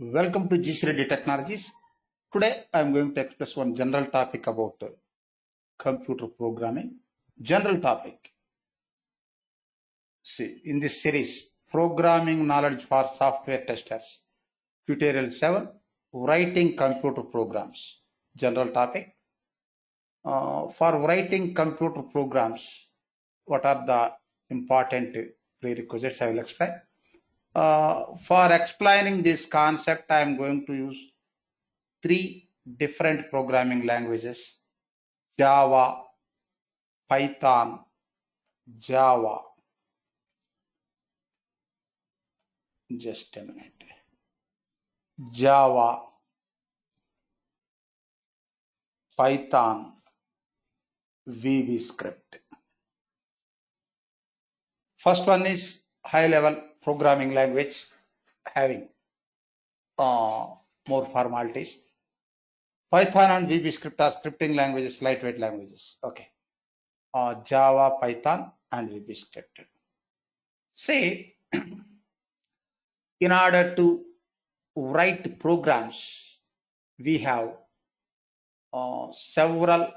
Welcome to GC Reddy Technologies. Today I am going to express one general topic about computer programming. General topic. See, in this series, Programming Knowledge for Software Testers, Tutorial 7, Writing Computer Programs. General topic. For writing computer programs, what are the important prerequisites? I will explain. For explaining this concept, I am going to use three different programming languages: Java, Python, Java. Just a minute. Java, Python, VBScript. First one is high-level programming language, having more formalities. Python and VBScript are scripting languages, lightweight languages. Okay. Java, Python, and VBScript. Say, in order to write programs, we have several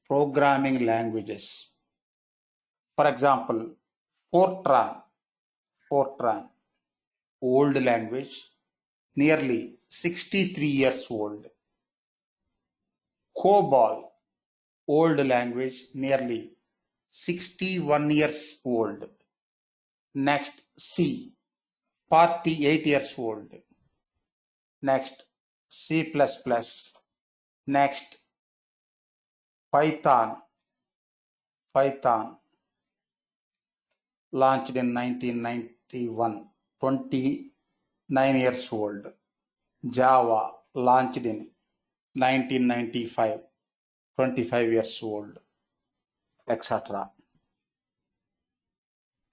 programming languages. For example, Fortran, old language, nearly 63 years old. COBOL, old language, nearly 61 years old. Next, C, 48 years old. Next, C++. Next, Python, launched in 1991, 29 years old. Java, launched in 1995, 25 years old, etc.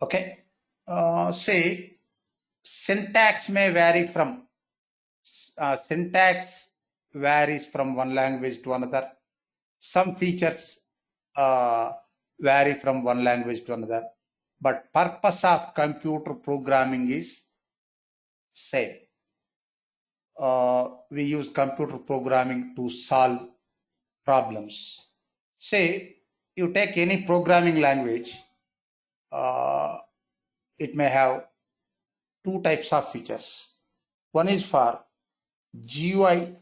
Okay. Say, syntax varies from one language to another. Some features vary from one language to another, but purpose of computer programming is same. We use computer programming to solve problems. Say you take any programming language, it may have two types of features. One is for GUI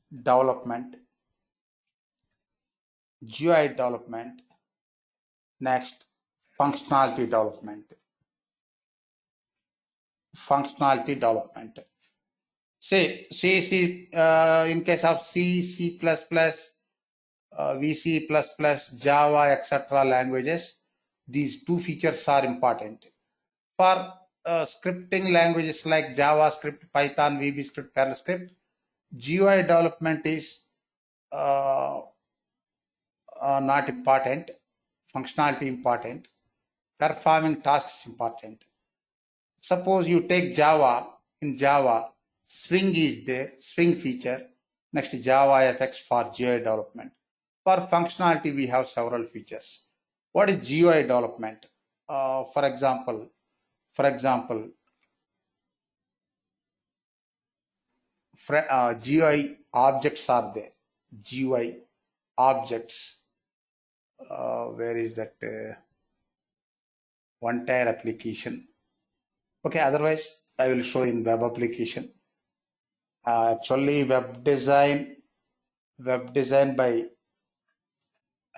development. Next, functionality development. Say in case of C, C++, VC++, Java, etc. languages, these two features are important. For scripting languages like JavaScript, Python, VBScript, PerlScript, GUI development is not important. Functionality important. Performing tasks important. Suppose you take Java. In Java, Swing is there, Swing feature. Next, JavaFX for GUI development. For functionality, we have several features. What is GUI development? For example, GUI objects are there. GUI objects. Where is that? One tier application. Okay, otherwise I will show in web application. Actually, web design by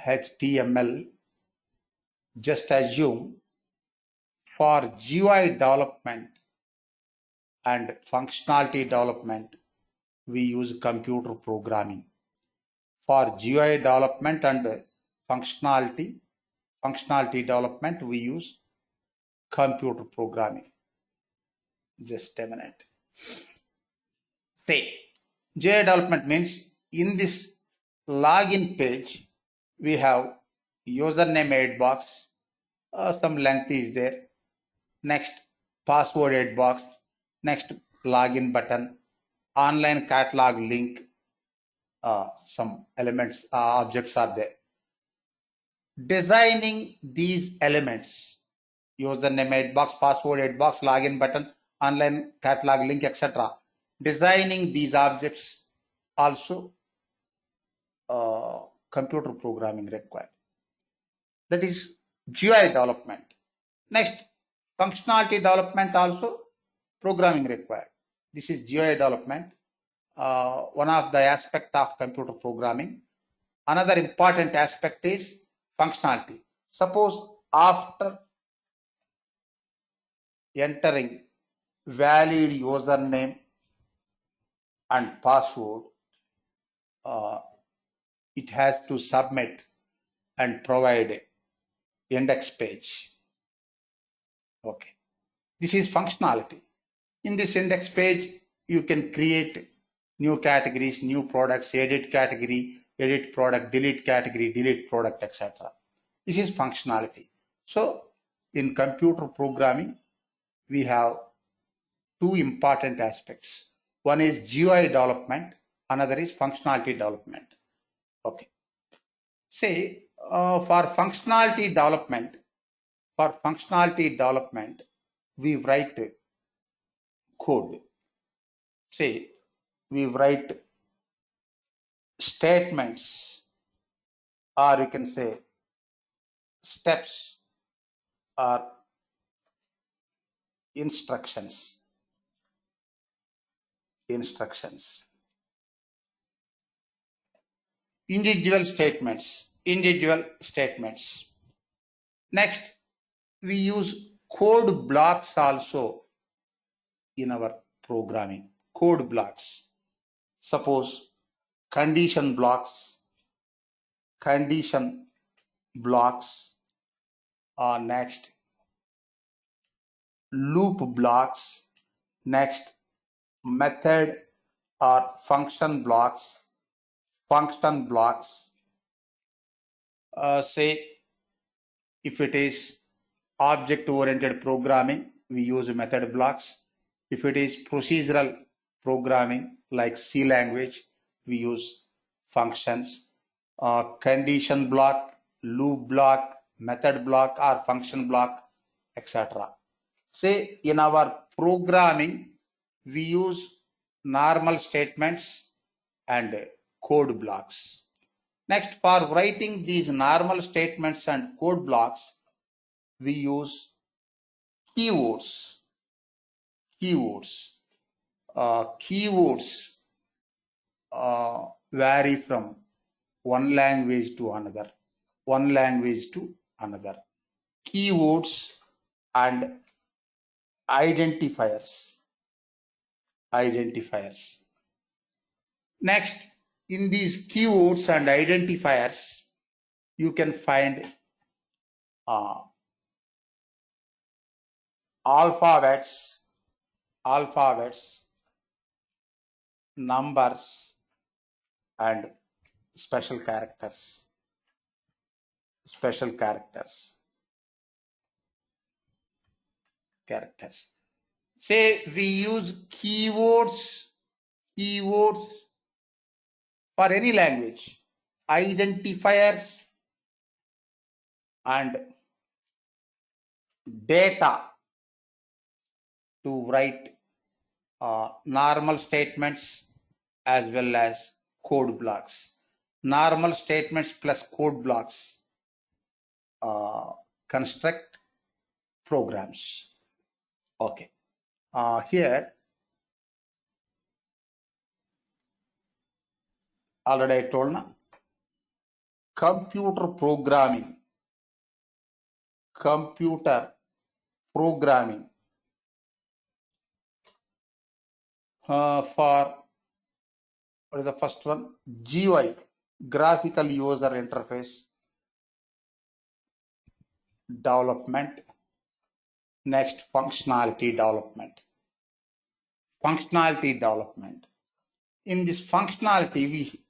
HTML. Just assume for GUI development and functionality development, we use computer programming. For GUI development and functionality development, we use computer programming. Just a minute. Say, GUI development means in this login page, we have username 8 box, some length is there. Next, password 8 box. Next, login button, online catalog link, some elements, objects are there. Designing these elements, username 8 box, password 8 box, login button, online catalog link, etc. designing these objects also computer programming required. That is GUI development. Next, functionality development also programming required. This is GUI development, one of the aspect of computer programming. Another important aspect is functionality. Suppose after entering valid username and password, it has to submit and provide index page. Okay, this is functionality. In this index page, you can create new categories, new products, edit category, edit product, delete category, delete product, etc. This is functionality. So in computer programming, we have two important aspects. One is GUI development, another is functionality development. Okay. Say for functionality development, we write code. Say we write statements, or you can say steps or instructions. Individual statements. Next, we use code blocks also in our programming. Code blocks. Suppose condition blocks, next loop blocks, next method or function blocks. Say if it is object-oriented programming, we use method blocks. If it is procedural programming like C language, we use functions. Condition block, loop block, method block, or function block, etc. Say in our programming, we use normal statements and code blocks. Next, for writing these normal statements and code blocks, we use keywords. Keywords vary from one language to another. Keywords and identifiers. Next, in these keywords and identifiers, you can find alphabets, numbers, and special characters. Say we use keywords for any language, identifiers and data to write normal statements as well as code blocks. Normal statements plus code blocks construct programs. Okay. Here already I told now, computer programming for what is the first one? GUI, graphical user interface development. Next, functionality development. In this functionality, we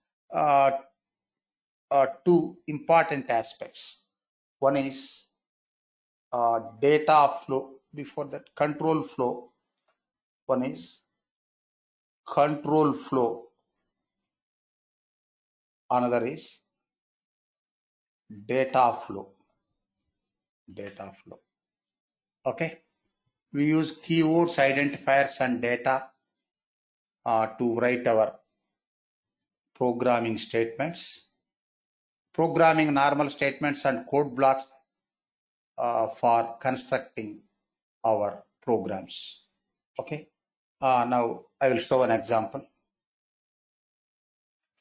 two important aspects. One is data flow. Before that, control flow. One is control flow. Another is data flow. Okay. We use keywords, identifiers, and data to write our programming statements, programming normal statements and code blocks for constructing our programs. Okay. Now I will show an example.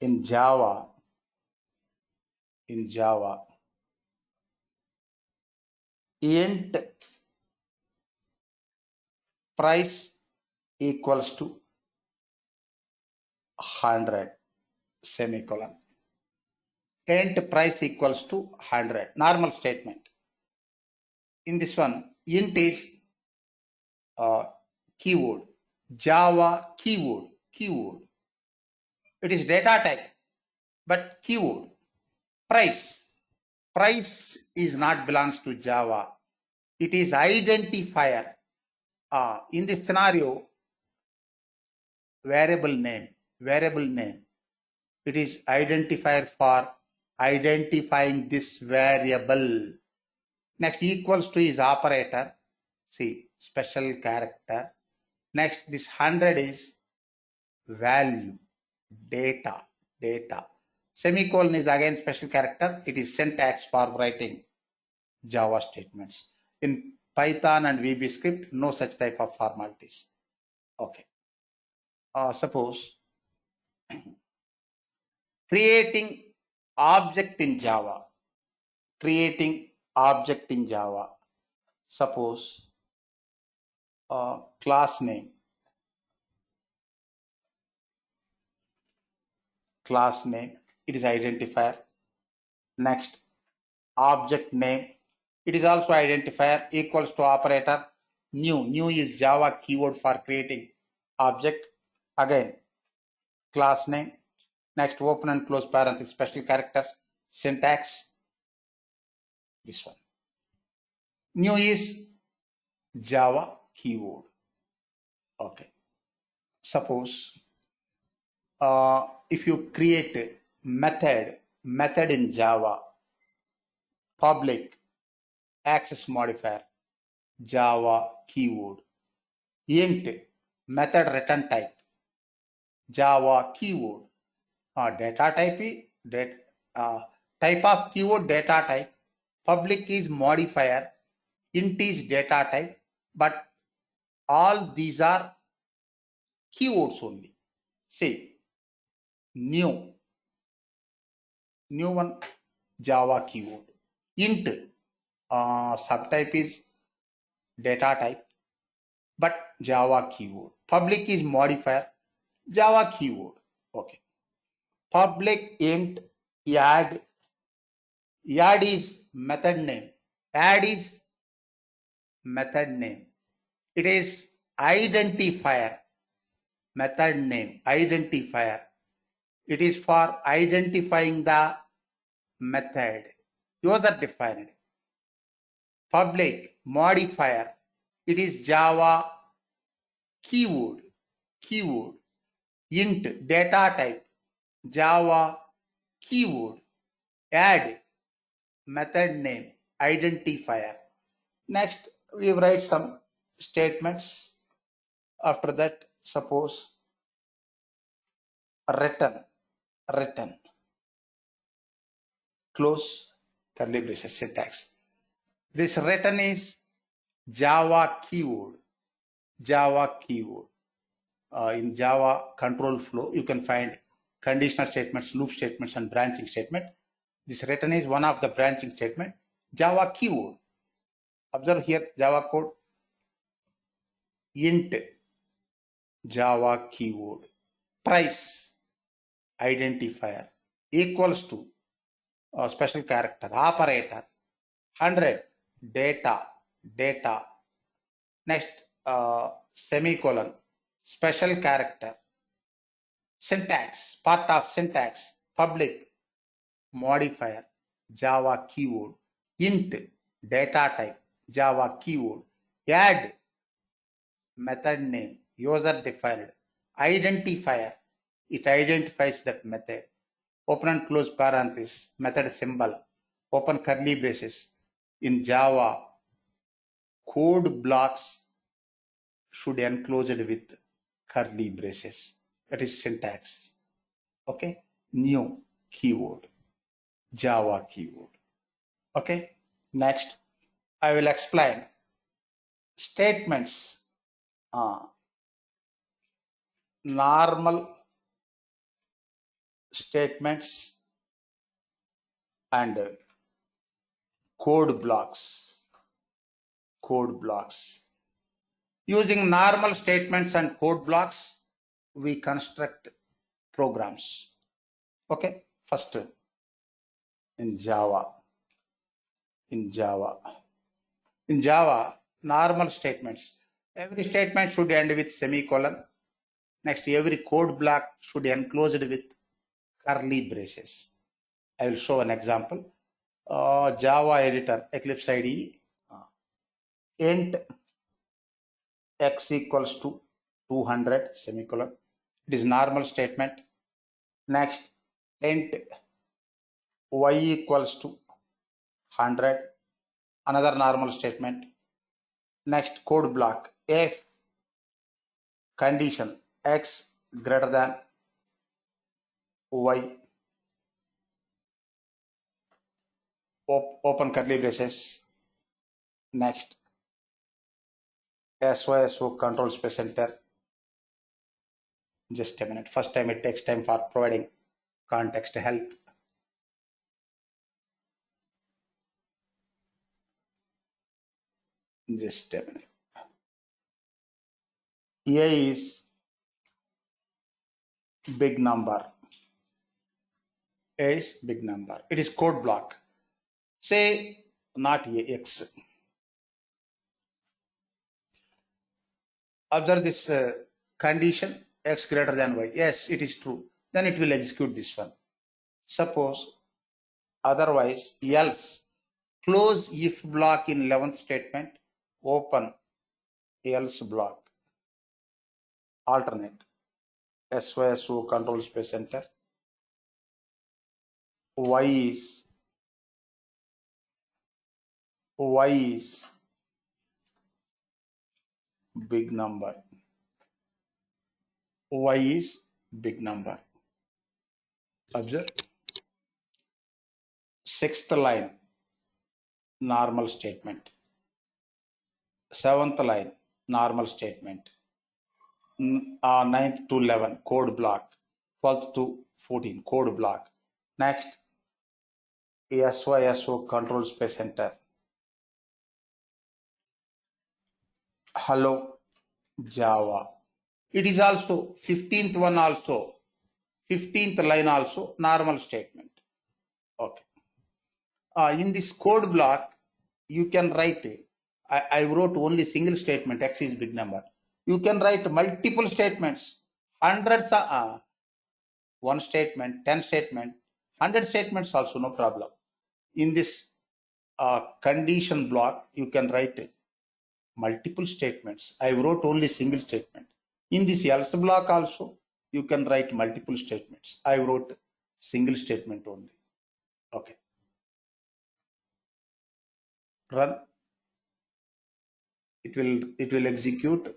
In Java, int price equals to 100 semicolon. Int price equals to 100, normal statement. In this one, int is keyword, Java keyword. It is data type, but keyword. Price is not belongs to Java. It is identifier. In this scenario, variable name. It is identifier for identifying this variable. Next, equals to is operator. See, special character. Next, this 100 is value, data. Semicolon is again special character. It is syntax for writing Java statements. In Python and VB script, no such type of formalities. Okay. Suppose creating object in Java. Suppose class name. It is identifier. Next, object name. It is also identifier, equals to operator. New is Java keyword for creating object. Again, class name. Next, open and close parenthesis, special characters, syntax. This one. New is Java keyword. Okay. Suppose if you create a method in Java, public access modifier, Java keyword, int method return type, Java keyword, data type type of keyword data type, public is modifier, int is data type, but all these are keywords only. Say new one, Java keyword, int subtype is data type, but Java keyword. Public is modifier, Java keyword. Okay. Public int add is method name. Add is method name. It is identifier. Method name, identifier. It is for identifying the method. User defined. Public modifier. It is Java keyword. Int data type, Java keyword. Add method name, identifier. Next, we write some statements. After that, suppose return, close curly braces, syntax. This return is Java keyword. In Java control flow, you can find conditional statements, loop statements, and branching statement. This return is one of the branching statement, Java keyword. Observe here Java code, int Java keyword, price identifier, equals to special character, operator, 100, data. Next, semicolon, special character, syntax, part of syntax, public modifier, Java keyword, int data type, Java keyword, add method name, user defined, identifier. It identifies that method. Open and close parenthesis, method symbol, open curly braces. In Java, code blocks should enclose it with curly braces. that is syntax. Okay, new keyword, Java keyword. Okay, next I will explain statements, normal statements and code blocks. Code blocks. Using normal statements and code blocks, we construct programs. Okay, first in Java. In Java, normal statements. Every statement should end with semicolon. Next, every code block should be enclosed with curly braces. I will show an example. Java editor, Eclipse IDE, int x equals to 200 semicolon. It is normal statement. Next, int y equals to 100, another normal statement. Next, code block, if condition x greater than y, open curly braces. Next, SYSO control space enter. Just a minute. First time it takes time for providing context help. Just a minute. A is big number. A is big number. It is code block. Say not A, X. Observe this condition x greater than y. Yes, it is true. Then it will execute this one. Suppose otherwise, else, close if block in 11th statement, open else block, alternate, SYSO control space enter. Y is big number. Y is big number. Observe. 6th line, normal statement. 7th line, normal statement. 9th to 11, code block. 12th to 14, code block. Next, SYSO control space enter. Hello Java. It is also 15th one also, 15th line also normal statement. Okay. In this code block, you can write, I wrote only single statement, X is big number. You can write multiple statements, hundreds, one statement, 10 statement, 100 statements also, no problem. In this condition block, you can write multiple statements. I wrote only single statement. In this else block also, you can write multiple statements. I wrote single statement only. Okay. Run. It will execute.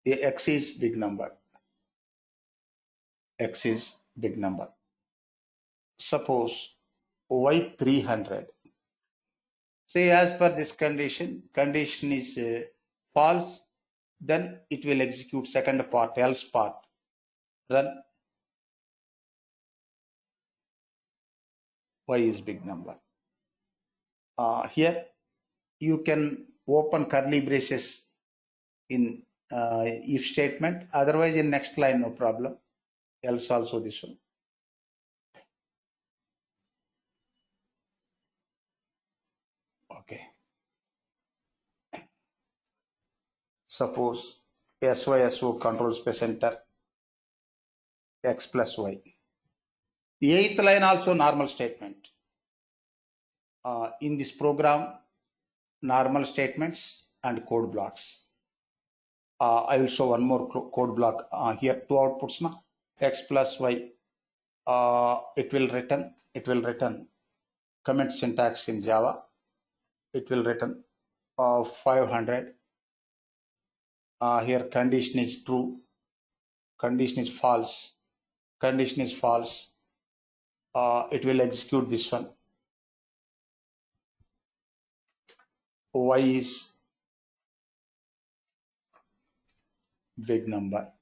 X is big number. X is big number. Suppose Y 300. Say as per this condition is false, then it will execute second part, else part. Run. Y is big number. Here you can open curly braces in if statement, otherwise in next line no problem, else also this one. Okay. Suppose SYSO control space enter, X plus Y. The 8th line also normal statement. In this program, normal statements and code blocks. I will show one more code block here, two outputs now, X plus Y. It will return comment syntax in Java. It will return 500. Here condition is true. condition is false, condition is false, it will execute this one. Y is big number.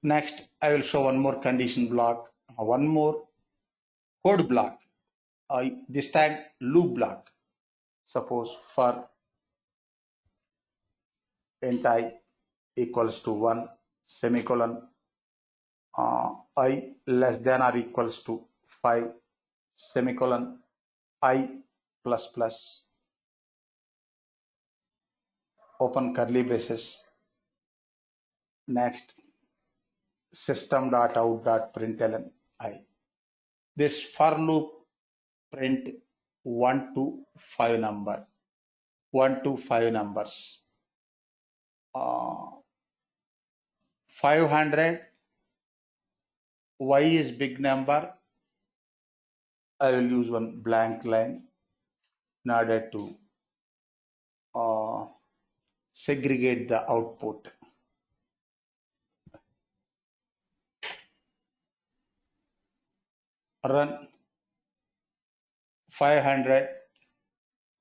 Next, I will show one more condition block, one more code block, this time loop block. Suppose for int I equals to 1, semicolon, I less than or equals to 5, semicolon, I plus plus, open curly braces. Next, system.out.println I. This for loop print 1 to 5 number, 1 to 5 numbers. 500, Y is big number. I will use one blank line in order to segregate the output. Run. 500,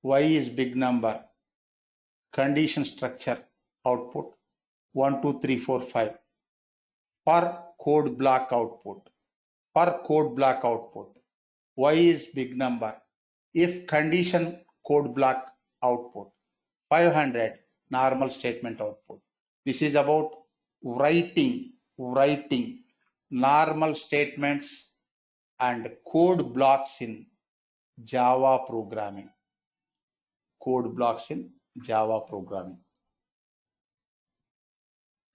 Y is big number. Condition structure output 1, 2, 3, 4, 5. For code block output. For code block output, Y is big number. If condition code block output 500, normal statement output. This is about writing normal statements and code blocks in Java programming. Code blocks in Java programming.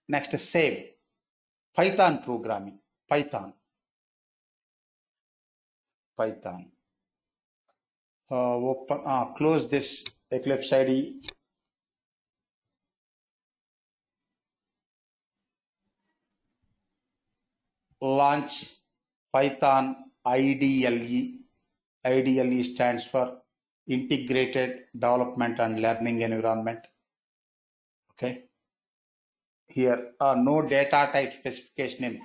Next, save. Python programming. Python. Close this Eclipse IDE. Launch Python IDLE. IDLE stands for Integrated Development and Learning Environment. Okay. Here no data type specification in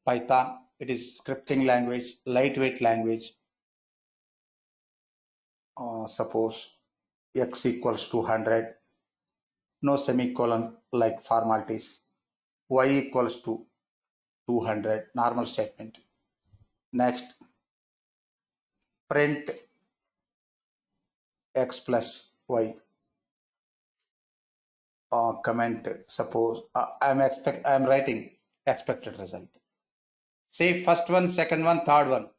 Python. It is scripting language, lightweight language. Suppose x equals to 100, no semicolon like formalities. Y equals to 200, normal statement. Next, print x plus y. Comment, suppose I'm writing expected result. Say first one, second one, third one.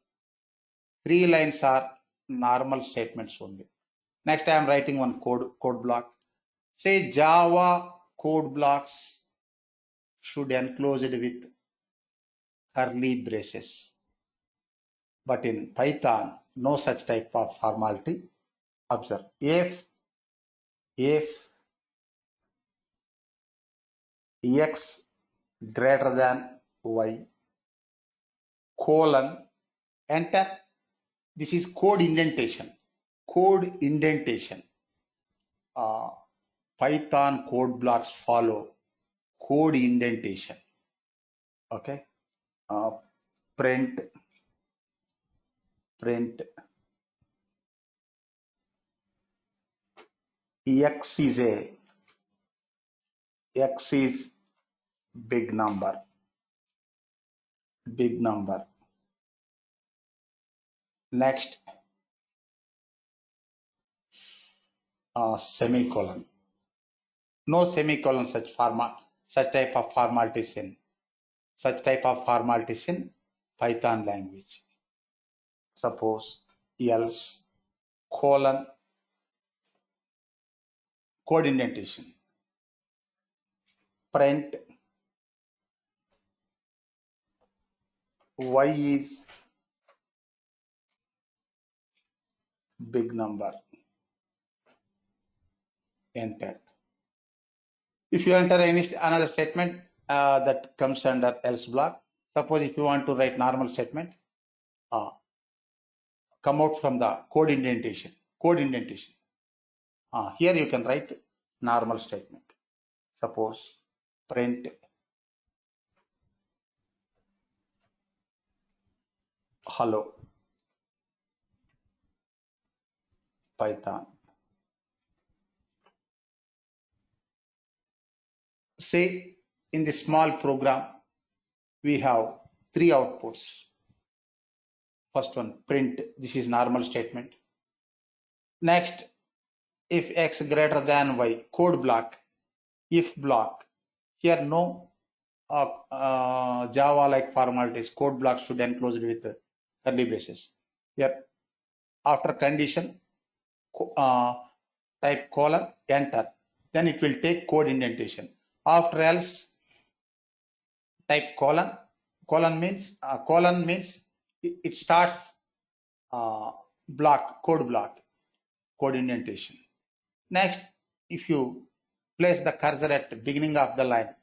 3 lines are normal statements only. Next, I am writing one code block. Say Java code blocks should enclose it with curly braces. But in Python, no such type of formality. Observe, if x greater than y, colon, enter. This is code indentation. Python code blocks follow code indentation. Okay. Print x is big number. Next, semicolon. No semicolon such type of formalities in Python language. Suppose else colon, code indentation. Print y is big number. Enter. If you enter another statement that comes under else block, suppose if you want to write normal statement, come out from the code indentation. Here you can write normal statement. Suppose print hello Python. Say in the small program, we have three outputs. First one, print. This is normal statement. Next, if x greater than y, code block, if block. Here no Java like formalities, code block should enclosed with curly braces. Here after condition, type colon, enter. Then it will take code indentation. After else, type colon. Colon means it starts block, code indentation. Next, if you place the cursor at the beginning of the line,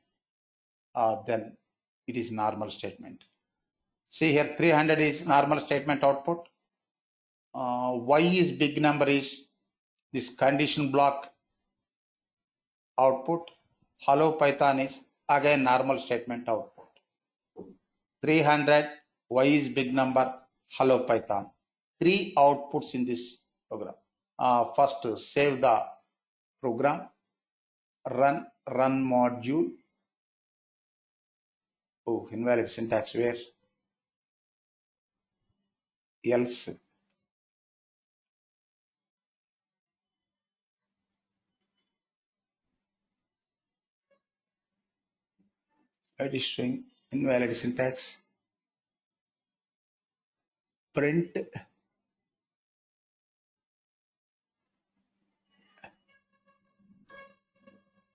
then it is normal statement. See here 300 is normal statement output. Y is big number is this condition block output. Hello Python is again normal statement output. 300, Y is big number, hello Python. Three outputs in this program. First, save the program, run module. Oh, invalid syntax, where? Else. It is showing invalid syntax. Print.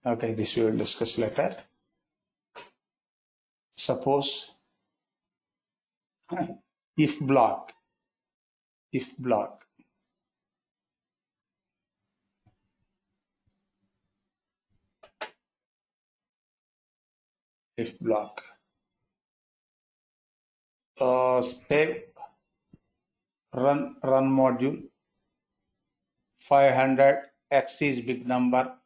Okay, this we will discuss later. Suppose if block, if block. If block. Save, run module. 500, x is big number,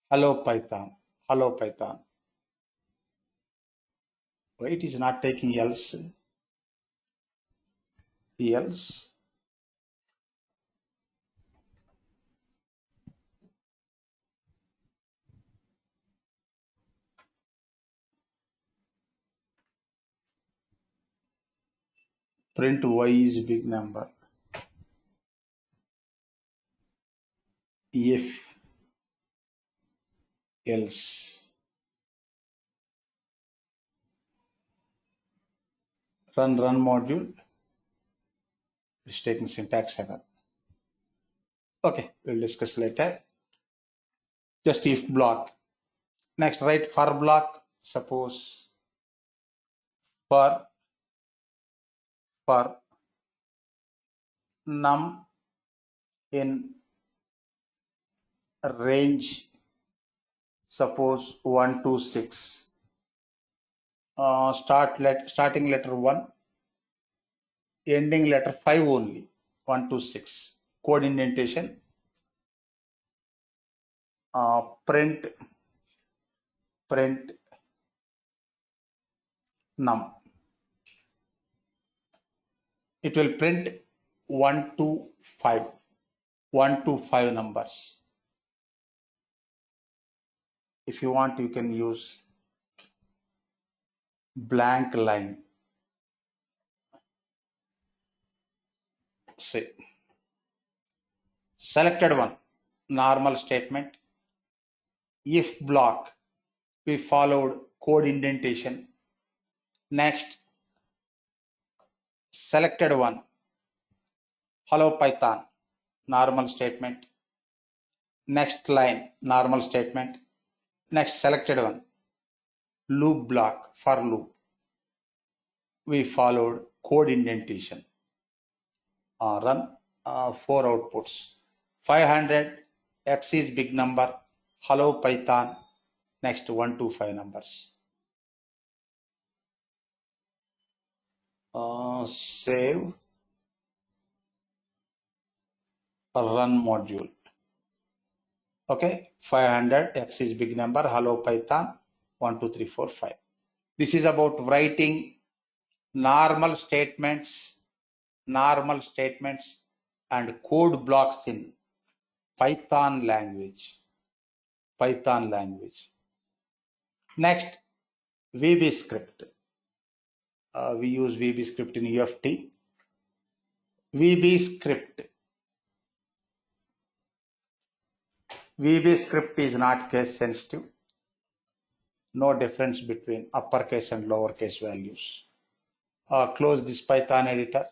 hello Python, hello Python. Why it is not taking else? Else. Print y is big number. If else. Run module. It's taking syntax error. Okay, we'll discuss later. Just if block. Next, write for block. Suppose for num in range, suppose 1 to 6. Starting letter 1, ending letter 5 only. 1 to 6. Code indentation. Print num. It will print 1 to 5. 1 to 5 numbers. If you want, you can use blank line. Say selected one, normal statement. If block, we followed code indentation. Next, selected one, hello Python, normal statement. Next line, normal statement. Next, selected one, loop block, for loop. We followed code indentation. Run 4 outputs. 500, x is big number, hello Python. Next, 1 to 5 numbers. Save, run module. Okay, 500, x is big number, hello Python, 1, 2, 3, 4, 5. This is about writing normal statements normal statements and code blocks in Python language. Next, VB script. We use VB script in UFT. VB script. VB script is not case sensitive. No difference between uppercase and lowercase values. Close this Python editor.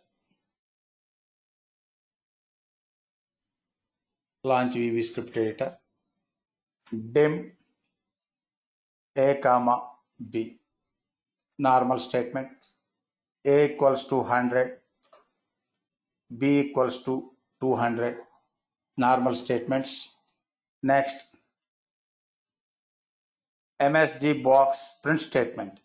Launch VB script editor. Dim A comma B. Normal statement. A equals to 100. B equals to 200. Normal statements. Next, MSG box print statement.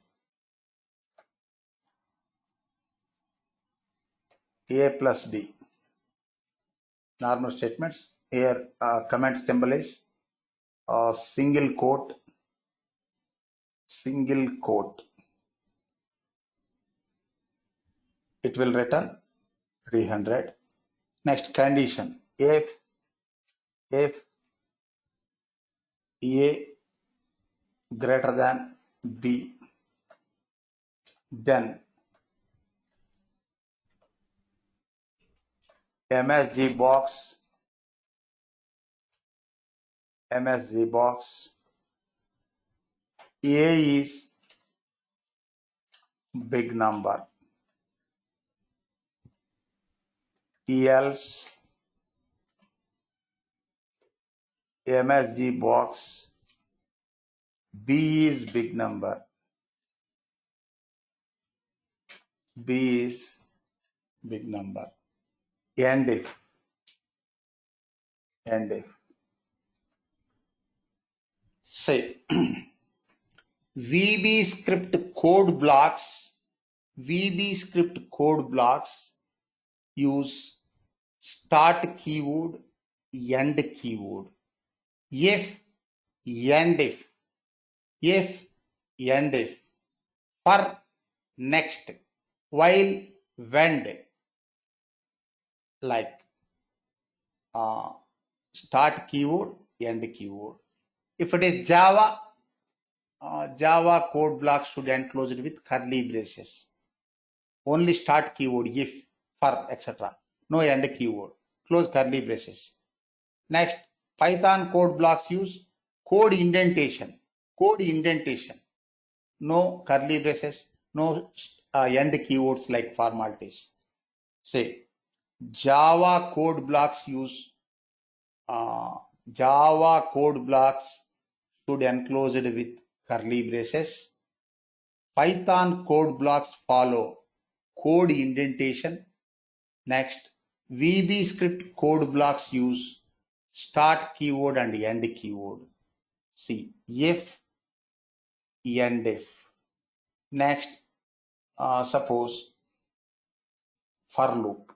A plus B. Normal statements. Here comment symbol is single quote. It will return 300. Next condition. If A greater than B, then MSG box A is big number, else MSG box B is big number, and if say VB script code blocks use start keyword, end keyword. If, for, next, while, when, like start keyword, end keyword. If it is Java, Java code blocks should enclose it with curly braces. Only start keyword, if, for, etc. No end keyword. Close curly braces. Next, Python code blocks use code indentation. No curly braces, no end keywords like formalities. Say, Java code blocks use Java code blocks should enclose it with curly braces. Python code blocks follow code indentation. Next, VB script code blocks use start keyword and end keyword. See, if, and if. Next, suppose for loop.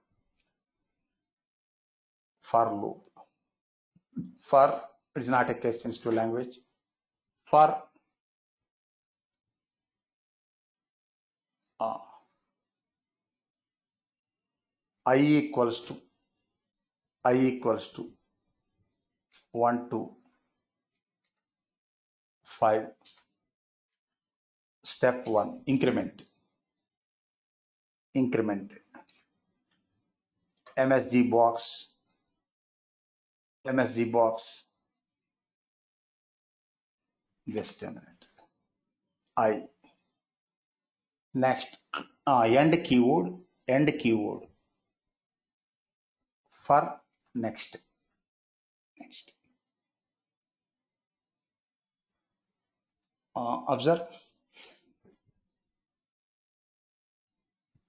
For it is not a case sensitive language. For I equals to 1 to 5. Step 1, increment. MSG box. Just a minute. I. Next, end keyword. For next. Observe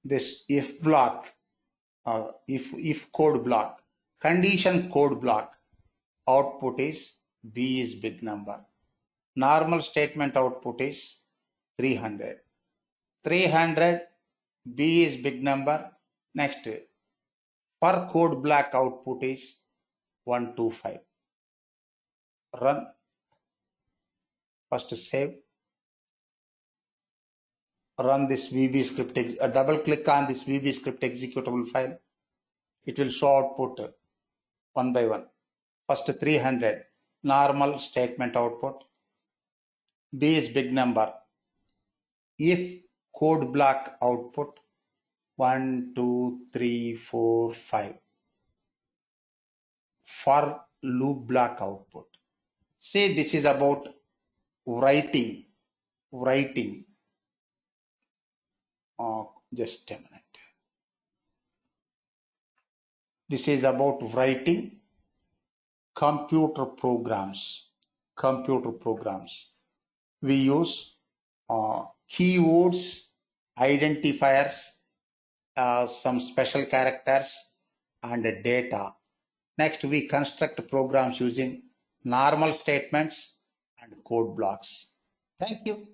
this if block, if code block, condition code block, output is B is big number. Normal statement output is 300. B is big number. Next, for code block output is 125. Run. First save. run this VB script, double click on this VB script executable file. It will show output one by one. First 300, normal statement output. B is big number. If code block output 1, 2, 3, 4, 5. For loop block output. Say this is about writing. Just a minute. This is about writing computer programs. We use keywords, identifiers, some special characters, and data. Next, we construct programs using normal statements and code blocks. Thank you.